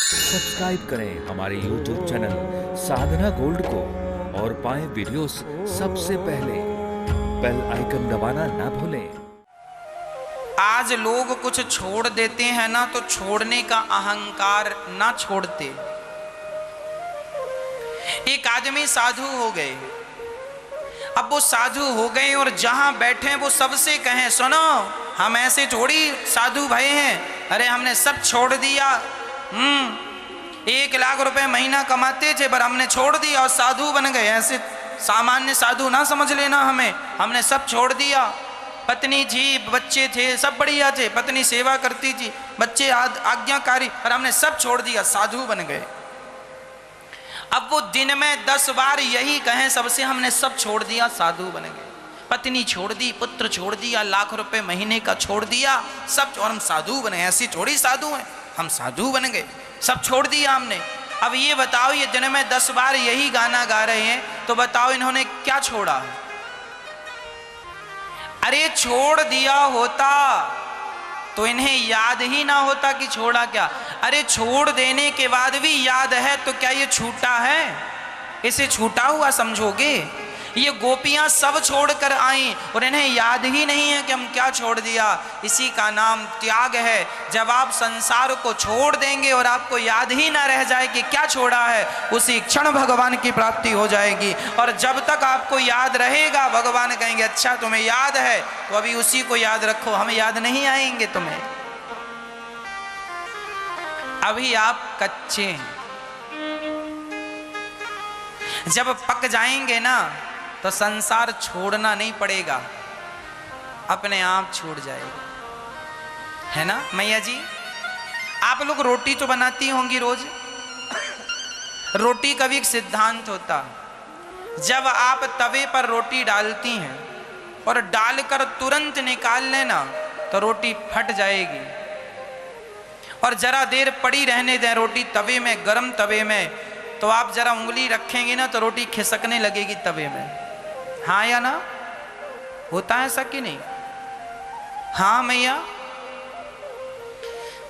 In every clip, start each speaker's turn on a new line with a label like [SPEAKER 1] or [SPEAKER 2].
[SPEAKER 1] Subscribe करें हमारे YouTube channel साधना gold को और पाएं वीडियोस सबसे पहले। बेल आइकन दबाना ना भूलें।
[SPEAKER 2] आज लोग कुछ छोड़ देते हैं ना, तो छोड़ने का अहंकार ना छोड़ते। एक आदमी साधु हो गए। अब वो साधु हो गए और जहां बैठे वो सबसे कहें, सुनो हम ऐसे थोड़ी साधु भाई हैं, अरे हमने सब छोड़ दिया। 1 लाख रुपए महीना कमाते थे पर हमने छोड़ दिया और साधु बन गए। ऐसे सामान्य साधु ना समझ लेना हमें, हमने सब छोड़ दिया। पत्नी थी, बच्चे थे, सब बढ़िया थे, पत्नी सेवा करती थी, बच्चे आज्ञाकारी, पर हमने सब छोड़ दिया, साधु बन गए। अब वो दिन में 10 बार यही कहें सबसे, हमने सब छोड़ दिया, साधु बन गए। पत्नी छोड़ दी, पुत्र छोड़ दिया, लाख रुपए महीने का छोड़ दिया, सब, और हम साधु बने। ऐसी थोड़ी साधु हैं, हम साधु बन गए, सब छोड़ दिया हमने। अब ये बताओ, ये दिन में 10 बार यही गाना गा रहे हैं, तो बताओ इन्होंने क्या छोड़ा है? अरे छोड़ दिया होता तो इन्हें याद ही ना होता कि छोड़ा क्या। अरे छोड़ देने के बाद भी याद है तो क्या ये छूटा है? इसे छूटा हुआ समझोगे? ये गोपियां सब छोड़कर आई और इन्हें याद ही नहीं है कि हम क्या छोड़ दिया। इसी का नाम त्याग है। जब आप संसार को छोड़ देंगे और आपको याद ही ना रह जाए कि क्या छोड़ा है, उसी क्षण भगवान की प्राप्ति हो जाएगी। और जब तक आपको याद रहेगा, भगवान कहेंगे अच्छा तुम्हें याद है तो अभी उसी को याद रखो, हमें याद नहीं आएंगे तुम्हें, अभी आप कच्चे हैं। जब पक जाएंगे ना तो संसार छोड़ना नहीं पड़ेगा, अपने आप छूट जाएगा, है ना मैया जी? आप लोग रोटी तो बनाती होंगी रोज। रोटी का भी एक सिद्धांत होता, जब आप तवे पर रोटी डालती हैं और डालकर तुरंत निकाल लेना तो रोटी फट जाएगी, और जरा देर पड़ी रहने दें रोटी तवे में, गरम तवे में, तो आप जरा उंगली रखेंगे ना तो रोटी खिसकने लगेगी तवे में। हाँ या ना? होता है ऐसा कि नहीं? हाँ मैया।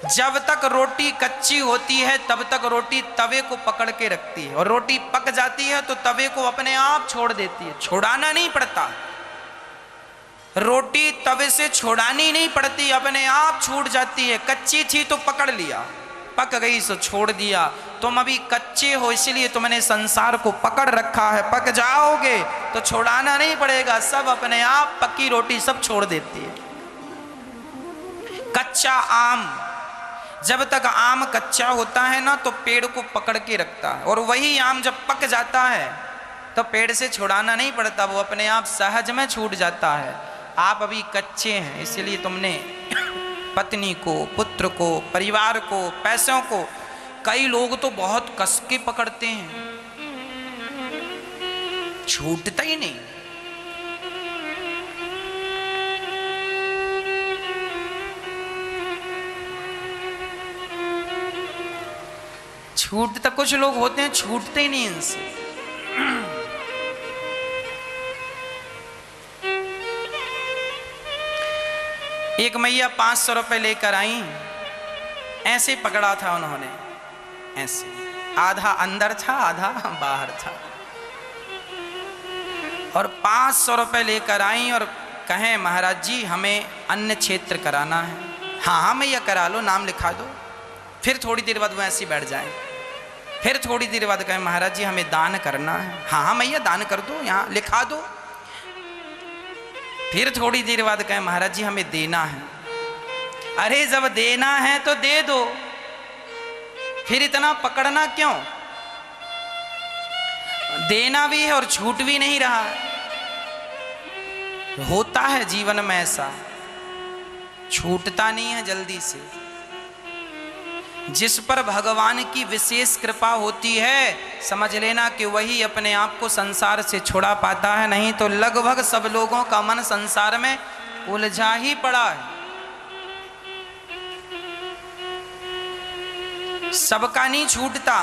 [SPEAKER 2] जब तक रोटी कच्ची होती है तब तक रोटी तवे को पकड़ के रखती है, और रोटी पक जाती है तो तवे को अपने आप छोड़ देती है, छोड़ाना नहीं पड़ता। रोटी तवे से छोड़ानी नहीं पड़ती, अपने आप छूट जाती है। कच्ची थी तो पकड़ लिया, पक गई सो छोड़ दिया। तुम अभी कच्चे हो इसलिए तुमने संसार को पकड़ रखा है, पक जाओगे तो छोड़ाना नहीं पड़ेगा, सब अपने आप पकी रोटी सब छोड़ देती है। कच्चा आम, जब तक आम कच्चा होता है ना तो पेड़ को पकड़ के रखता है, और वही आम जब पक जाता है तो पेड़ से छुड़ाना नहीं पड़ता, वो अपने आप सहज में छूट जाता है। आप अभी कच्चे हैं इसलिए तुमने पत्नी को, पुत्र को, परिवार को, पैसों को, कई लोग तो बहुत कस के पकड़ते हैं, छूटता ही नहीं। छूटता, कुछ लोग होते हैं छूटते ही नहीं इनसे। एक मैया 500 रुपए लेकर आई, ऐसे पकड़ा था उन्होंने, ऐसे, आधा अंदर था आधा बाहर था, और 500 रुपए लेकर आई और कहें महाराज जी हमें अन्न क्षेत्र कराना है। हाँ हाँ मैया करा लो, नाम लिखा दो। फिर थोड़ी देर बाद वो ऐसे बैठ जाए, फिर थोड़ी देर बाद कहें महाराज जी हमें दान करना है। हाँ हाँ मैया दान कर दो, यहाँ लिखा दो। फिर थोड़ी देर बाद कहें महाराज जी हमें देना है। अरे जब देना है तो दे दो, फिर इतना पकड़ना क्यों? देना भी है और छूट भी नहीं रहा। होता है जीवन में ऐसा, छूटता नहीं है जल्दी से। जिस पर भगवान की विशेष कृपा होती है, समझ लेना कि वही अपने आप को संसार से छुड़ा पाता है, नहीं तो लगभग सब लोगों का मन संसार में उलझा ही पड़ा है। सबका नहीं छूटता,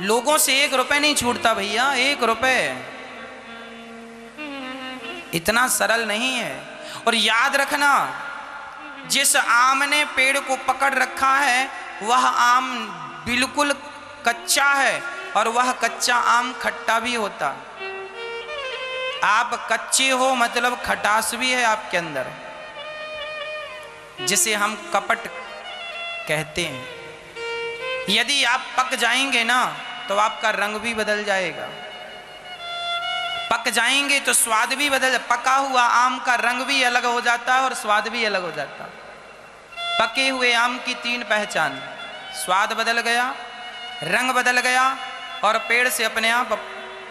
[SPEAKER 2] लोगों से 1 रुपए नहीं छूटता भैया, 1 रुपए इतना सरल नहीं है। और याद रखना, जिस आम ने पेड़ को पकड़ रखा है वह आम बिल्कुल कच्चा है और वह कच्चा आम खट्टा भी होता। आप कच्चे हो मतलब खटास भी है आपके अंदर, जिसे हम कपट कहते हैं। यदि आप पक जाएंगे ना तो आपका रंग भी बदल जाएगा, पक जाएंगे तो स्वाद भी बदल, पका हुआ आम का रंग भी अलग हो जाता है और स्वाद भी अलग हो जाता है। पके हुए आम की 3 पहचान, स्वाद बदल गया, रंग बदल गया और पेड़ से अपने आप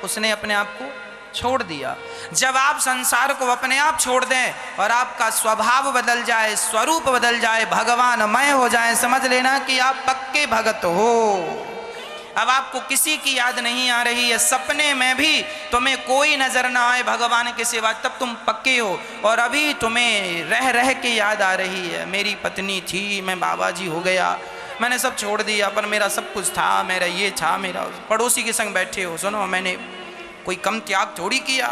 [SPEAKER 2] उसने अपने आप को छोड़ दिया। जब आप संसार को अपने आप छोड़ दें और आपका स्वभाव बदल जाए, स्वरूप बदल जाए, भगवानमय हो जाए, समझ लेना कि आप पक्के भगत हो। अब आपको किसी की याद नहीं आ रही है, सपने में भी तुम्हें कोई नजर ना आए भगवान के सिवा, तब तुम पक्के हो। और अभी तुम्हें रह रह के याद आ रही है, मेरी पत्नी थी, मैं बाबा जी हो गया, मैंने सब छोड़ दिया, पर मेरा सब कुछ था, मेरा ये था, मेरा पड़ोसी के संग बैठे हो, सुनो मैंने कोई कम त्याग थोड़ी किया,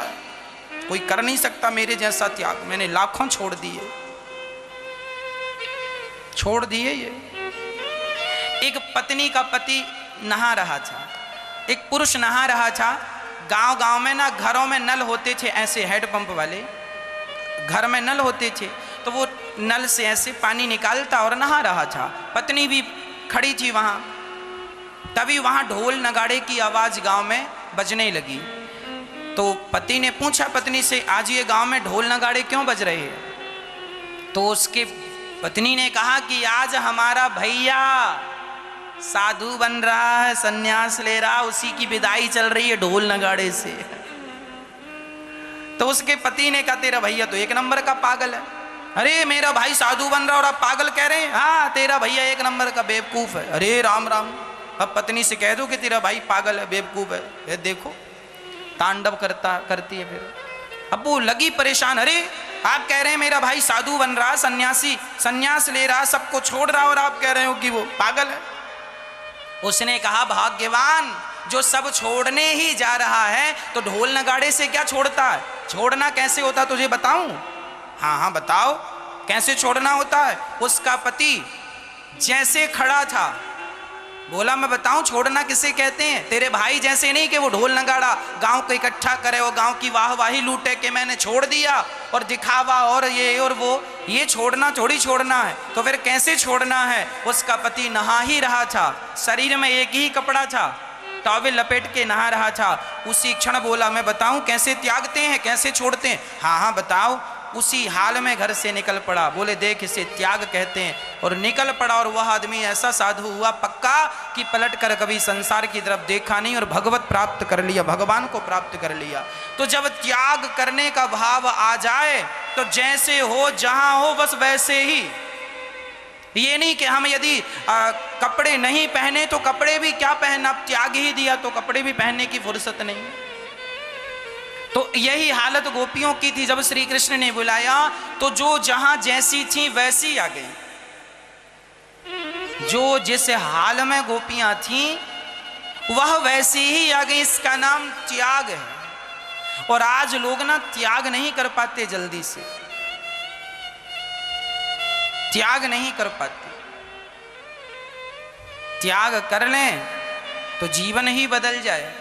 [SPEAKER 2] कोई कर नहीं सकता मेरे जैसा त्याग, मैंने लाखों छोड़ दिए, छोड़ दिए। ये एक पत्नी का पति नहा रहा था, एक पुरुष नहा रहा था। गांव गांव में ना घरों में नल होते थे, ऐसे हैंडपंप वाले घर में नल होते थे, तो वो नल से ऐसे पानी निकालता और नहा रहा था। पत्नी भी खड़ी थी वहां, तभी वहां ढोल नगाड़े की आवाज गांव में बजने लगी। तो पति ने पूछा पत्नी से, आज ये गांव में ढोल नगाड़े क्यों बज रहे हैं? तो उसके पत्नी ने कहा कि आज हमारा भैया साधु बन रहा है, सन्यास ले रहा, उसी की विदाई चल रही है ढोल नगाड़े से। तो उसके पति ने कहा, तेरा भैया तो 1 नंबर का पागल है। अरे मेरा भाई साधु बन रहा और आप पागल कह रहे हैं? हाँ, तेरा भैया 1 नंबर का बेवकूफ है। अरे राम राम, अब पत्नी से कह दो कि तेरा भाई पागल है, बेवकूफ है, ये देखो तांडव करती है। फिर अब वो लगी परेशान, अरे आप कह रहे हैं मेरा भाई साधु बन रहा, सन्यास ले रहा, सबको छोड़ रहा, और आप कह रहे हो कि वो पागल है। उसने कहा, भाग्यवान जो सब छोड़ने ही जा रहा है, तो ढोल नगाड़े से क्या छोड़ता है? छोड़ना कैसे होता तुझे बताऊं? हाँ हाँ बताओ, कैसे छोड़ना होता है? उसका पति जैसे खड़ा था, बोला मैं बताऊं छोड़ना किसे कहते हैं? तेरे भाई जैसे नहीं कि वो ढोल नगाड़ा गांव को इकट्ठा करे और गांव की वाहवाही लूटे कि मैंने छोड़ दिया और दिखावा और ये और वो, ये छोड़ना थोड़ी छोड़ना है। तो फिर कैसे छोड़ना है? उसका पति नहा ही रहा था, शरीर में एक ही कपड़ा था, टॉवेल लपेट के नहा रहा था। उसी क्षण बोला, मैं बताऊं कैसे त्यागते हैं, कैसे छोड़ते हैं? हाँ हाँ बताओ। उसी हाल में घर से निकल पड़ा, बोले देख इसे त्याग कहते हैं, और निकल पड़ा। और वह आदमी ऐसा साधु हुआ पक्का कि पलट कर कभी संसार की तरफ देखा नहीं और भगवत प्राप्त कर लिया, भगवान को प्राप्त कर लिया। तो जब त्याग करने का भाव आ जाए तो जैसे हो जहां हो बस वैसे ही। ये नहीं कि हम यदि कपड़े नहीं पहने तो कपड़े भी क्या पहनना, त्याग ही दिया तो कपड़े भी पहनने की फुर्सत नहीं। तो यही हालत गोपियों की थी। जब श्री कृष्ण ने बुलाया तो जो जहां जैसी थी वैसी आ गई, जो जिस हाल में गोपियां थीं वह वैसी ही आ गई। इसका नाम त्याग है। और आज लोग ना त्याग नहीं कर पाते, जल्दी से त्याग नहीं कर पाते। त्याग कर लें तो जीवन ही बदल जाए।